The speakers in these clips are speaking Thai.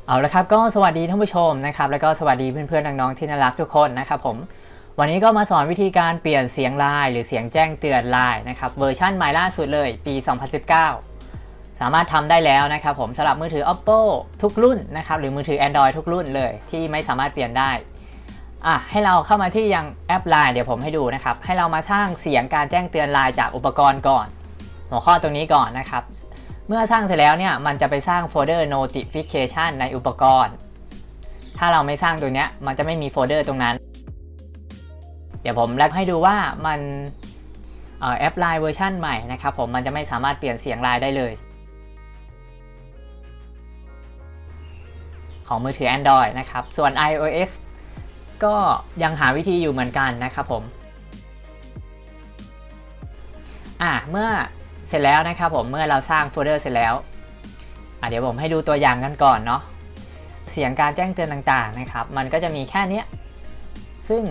เอาละครับก็สวัสดีท่านผู้ชมนะครับแล้วก็สวัสดีเพื่อนๆน้องๆที่น่ารักทุกคนนะครับผมวันนี้ก็มาสอนวิธีการเปลี่ยนเสียงไลน์หรือเสียงแจ้งเตือนไลน์นะครับเวอร์ชันใหม่ล่าสุดเลยปี 2019 สามารถทำได้แล้วนะครับผมสำหรับมือถือ Oppo ทุกรุ่นนะครับหรือมือถือ Android ทุกรุ่นเลยที่ไม่สามารถเปลี่ยนได้ให้เราเข้ามาที่ยังแอป Line เดี๋ยวผมให้ดูนะครับให้เรามาสร้างเสียงการแจ้งเตือนไลน์จากอุปกรณ์ก่อนหัวข้อตรงนี้ก่อนนะครับเมื่อสร้างเสร็จแล้วเนี่ยมันจะไปสร้างโฟลเดอร์ notification ในอุปกรณ์ถ้าเราไม่สร้างตัวเนี้ยมันจะไม่มีโฟลเดอร์ตรงนั้นเดี๋ยวผมแลกให้ดูว่ามันแอป Line เวอร์ชันใหม่นะครับผมมันจะไม่สามารถเปลี่ยนเสียง Line ได้เลยของมือถือ Android นะครับส่วน iOS ก็ยังหาวิธีอยู่เหมือนกันนะครับผมเมื่อเสร็จแล้วนะครับผมเมื่อเราสร้างโฟลเดอร์เสร็จแล้วเดี๋ยวผมให้ดูตัวอย่างกันก่อนเนาะเสียงการแจ้งเตือนต่างๆนะครับมันก็จะมีแค่นี้ซึ่ง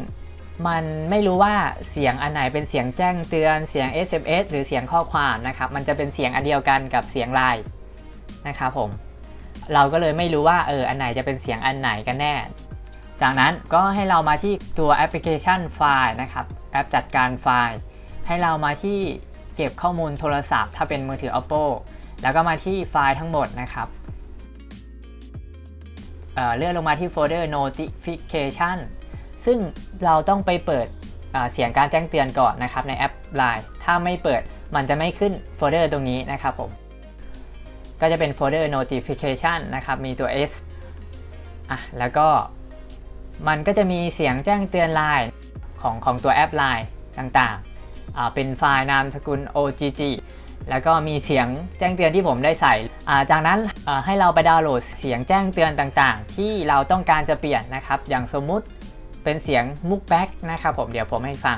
มันไม่รู้ว่าเสียงอันไหนเป็นเสียงแจ้งเตือนเสียง SMS หรือเสียงข้อความนะครับมันจะเป็นเสียงอันเดียวกันกับเสียงไลน์นะครับผมเราก็เลยไม่รู้ว่าอันไหนจะเป็นเสียงอันไหนกันแน่จากนั้นก็ให้เรามาที่ตัวแอปพลิเคชันไฟล์นะครับแอปจัดการไฟล์ให้เรามาที่เก็บข้อมูลโทรศัพท์ถ้าเป็นมือถือ Oppo แล้วก็มาที่ไฟล์ทั้งหมดนะครับเลื่อนลงมาที่โฟลเดอร์ notification ซึ่งเราต้องไปเปิดเสียงการแจ้งเตือนก่อนนะครับในแอป Line ถ้าไม่เปิดมันจะไม่ขึ้นโฟลเดอร์ตรงนี้นะครับผมก็จะเป็นโฟลเดอร์ notification นะครับมีตัว S แล้วก็มันก็จะมีเสียงแจ้งเตือน Line ของตัวแอป Line ต่างๆเป็นไฟล์นามสกุล OGG แล้วก็มีเสียงแจ้งเตือนที่ผมได้ใส่จากนั้นให้เราไปดาวน์โหลดเสียงแจ้งเตือนต่างๆที่เราต้องการจะเปลี่ยนนะครับอย่างสมมุติเป็นเสียงมุกแบ็กนะครับผมเดี๋ยวผมให้ฟัง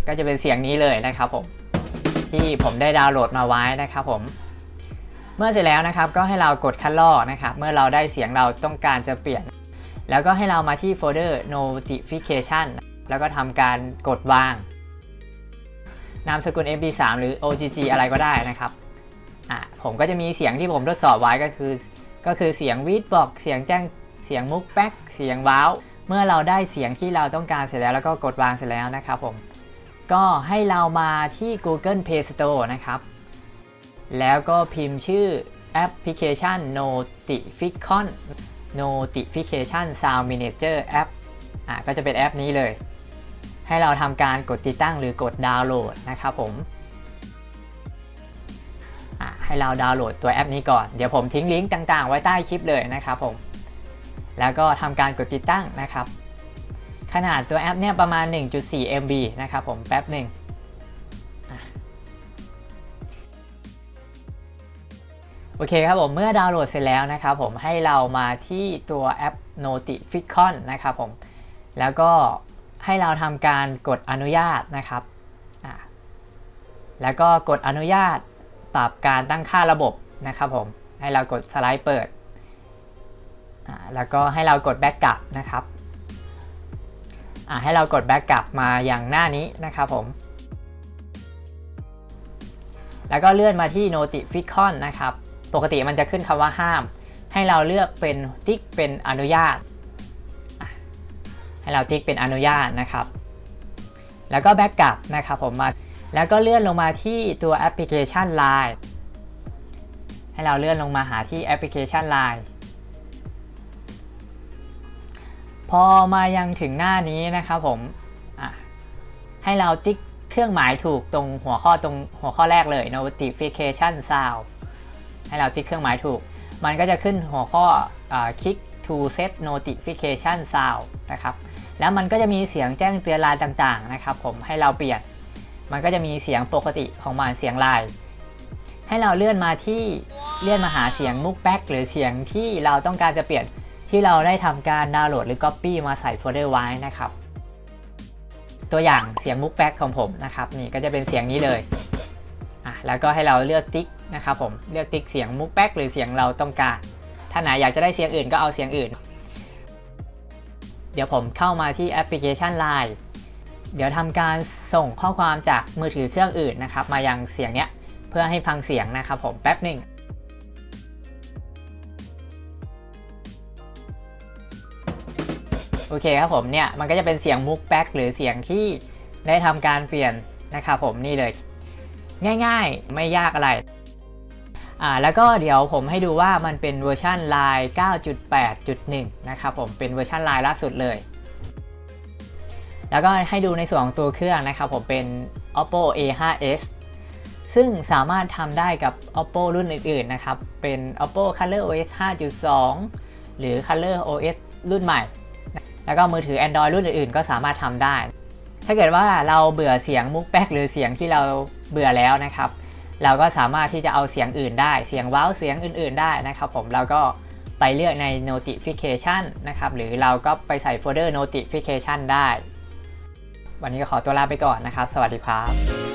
ก็จะเป็นเสียงนี้เลยนะครับผมที่ผมได้ดาวน์โหลดมาไว้นะครับผมเมื่อเสร็จแล้วนะครับก็ให้เรากดคัดลอกนะครับเมื่อเราได้เสียงเราต้องการจะเปลี่ยนแล้วก็ให้เรามาที่โฟลเดอร์ notification แล้วก็ทำการกดวางนามสกุล mp3 หรือ OGG อะไรก็ได้นะครับผมก็จะมีเสียงที่ผมทดสอบไว้ก็คือเสียงวีดบอกเสียงแจ้งเสียงมุกแป๊กเสียงว้าวเมื่อเราได้เสียงที่เราต้องการเสร็จแล้วก็กดวางเสร็จแล้วนะครับผมก็ให้เรามาที่ Google Play Store นะครับแล้วก็พิมพ์ชื่อแอปพลิเคชัน Notification Sound Manager App ก็จะเป็นแอปนี้เลยให้เราทำการกดติดตั้งหรือกดดาวน์โหลดนะครับผมให้เราดาวน์โหลดตัวแอปนี้ก่อนเดี๋ยวผมทิ้งลิงก์ต่างๆไว้ใต้คลิปเลยนะครับผมแล้วก็ทำการกดติดตั้งนะครับขนาดตัวแอปเนี่ยประมาณ 1.4 MB นะครับผมแป๊บหนึ่งโอเคครับผมเมื่อดาวน์โหลดเสร็จแล้วนะครับผมให้เรามาที่ตัวแอป Notification นะครับผมแล้วก็ให้เราทำการกดอนุญาตนะครับแล้วก็กดอนุญาตปรับการตั้งค่าระบบนะครับผมให้เรากดสไลด์เปิดแล้วก็ให้เรากดแบ็กกลับนะครับให้เรากดแบ็กกลับมาอย่างหน้านี้นะครับผมแล้วก็เลื่อนมาที่ Notification นะครับปกติมันจะขึ้นคำว่าห้ามให้เราเลือกเป็นติ๊กเป็นอนุญาตให้เราติ๊กเป็นอนุญาตนะครับแล้วก็แบ็กกลับนะครับผมมาแล้วก็เลื่อนลงมาที่ตัวแอปพลิเคชัน Line ให้เราเลื่อนลงมาหาที่แอปพลิเคชัน Line พอมายังถึงหน้านี้นะครับผมให้เราติ๊กเครื่องหมายถูกตรงหัวข้อแรกเลย Notification Sound ให้เราติ๊กเครื่องหมายถูกมันก็จะขึ้นหัวข้อClick to set notification sound นะครับแล้วมันก็จะมีเสียงแจ้งเตือนไลน์ต่างๆนะครับผมให้เราเปลี่ยนมันก็จะมีเสียงปกติของมันเสียงไลน์ให้เราเลื่อนมาหาเสียงมุกแบ็กหรือเสียงที่เราต้องการจะเปลี่ยนที่เราได้ทำการดาวน์โหลดหรือ Copy มาใส่โฟลเดอร์ไว้นะครับตัวอย่างเสียงมุกแบ็กของผมนะครับนี่ก็จะเป็นเสียงนี้เลยแล้วก็ให้เราเลือกติ๊กนะครับผมเลือกติ๊กเสียงมุกแบ็กหรือเสียงเราต้องการถ้าไหนอยากจะได้เสียงอื่นก็เอาเสียงอื่นเดี๋ยวผมเข้ามาที่แอปพลิเคชัน Line เดี๋ยวทำการส่งข้อความจากมือถือเครื่องอื่นนะครับมายังเสียงเนี้ย เพื่อให้ฟังเสียงนะครับผมแป๊บหนึ่งโอเคครับผมเนี่ยมันก็จะเป็นเสียงมุกแบ็กหรือเสียงที่ได้ทำการเปลี่ยนนะครับผมนี่เลยง่ายๆไม่ยากอะไรแล้วก็เดี๋ยวผมให้ดูว่ามันเป็นเวอร์ชัน Line 9.8.1 นะครับผมเป็นเวอร์ชัน Line ล่าสุดเลยแล้วก็ให้ดูในส่วนของตัวเครื่องนะครับผมเป็น Oppo A5s ซึ่งสามารถทำได้กับ Oppo รุ่นอื่นๆนะครับเป็น Oppo ColorOS 5.2 หรือ ColorOS รุ่นใหม่แล้วก็มือถือ Android รุ่นอื่นๆก็สามารถทำได้ถ้าเกิดว่าเราเบื่อเสียงมุกแป๊กหรือเสียงที่เราเบื่อแล้วนะครับเราก็สามารถที่จะเอาเสียงอื่นได้เสียงว้าวเสียงอื่นๆได้นะครับผมเราก็ไปเลือกใน notification นะครับหรือเราก็ไปใส่โฟลเดอร์ notification ได้วันนี้ก็ขอตัวลาไปก่อนนะครับสวัสดีครับ